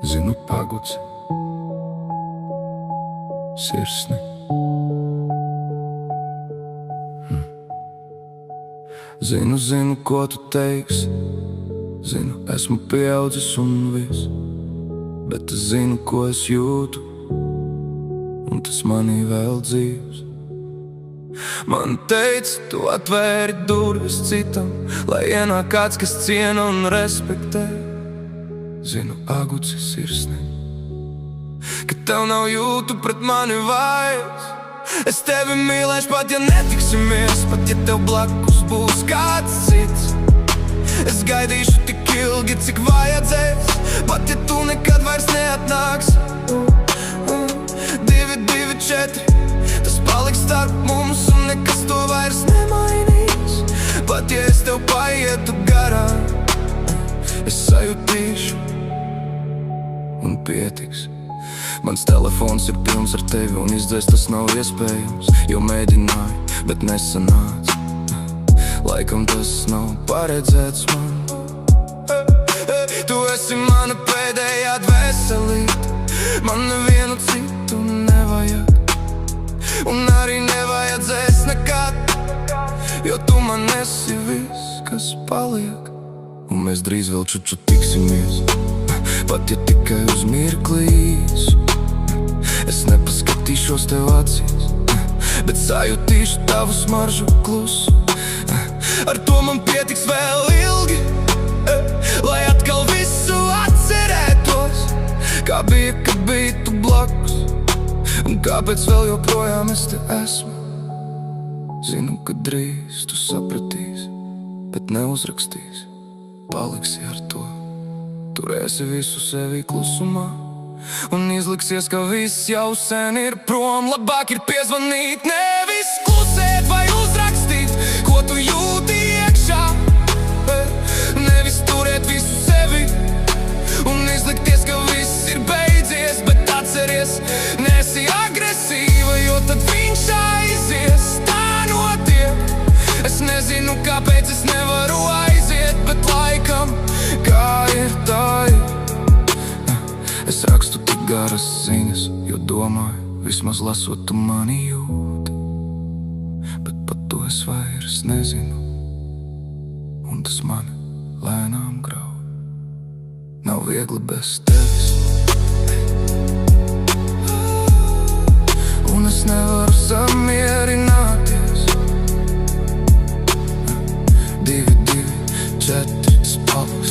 Zinu paguci, sirsni. Zinu, ko tu teiksi. Zinu, esmu pieaudzis un viss. Bet es zinu, ko es jūtu, un tas manī vēl dzīvs. Man teica, tu atvēri durvis citam, lai ienāk kāds, kas ciena un respektē. Zinu, aguci sirsni, ka tev nav jūtu pret mani vairs. Es tevi mīlēšu pat, ja netiksimies, pat ja tev blakus būs kāds cits. Es gaidīšu tik ilgi, cik vajadzēs, pat ja tu nekad vairs neatnāks. 2, 2, 4, tas paliks starp mums un nekas to vairs nemainīs. Pat ja es tev paietu garām, es sajutīšu un pietiks. Mans telefons ir pilns ar tevi un izdzēst tas nav iespējams, jo mēģināju, bet nesanāca. Laikam tas nav paredzēts man. Tu esi mana pēdējā dvēselīte, man nevienu citu nevajag, un arī nevajadzēs nekad, jo tu man esi viss, kas paliek. Un mēs drīz vēl čuču tiksimies, pat ja tikai uz mirkli īsu. Es nepaskatīšos tev acīs, bet sajutīšu tavu smaržu klusu. Ar to man pietiks vēl ilgi, lai atkal visu atcerētos, kā bija, kad biji tu blakus, un kāpēc vēl joprojām es te esmu. Zinu, ka drīz tu sapratīsi, bet neuzrakstīsi, paliksi ar to. Turēsi visu sevi klusumā, un izliksies, ka viss jau sen ir prom. Labāk ir piezvanīt, nevis klusēt vai uzrakstīt, ko tu jūti iekšā. Nevis turēt visu sevi un izlikties, ka viss ir beidzies. Bet atceries, nesi agresīva, jo tad viņš aizies. Tā notiek. Es nezinu, kāpēc es nevaru aiziet, bet laikam, kā ir tā ir. Es rakstu tik garas ziņas, jo domāju, vismaz lasot tu mani jūti. Bet pat to es vairs nezinu, un tas mani lēnām grauj. Nav viegli bez tevis, un es nevaru samierināties. 2, 2, 4, spalvas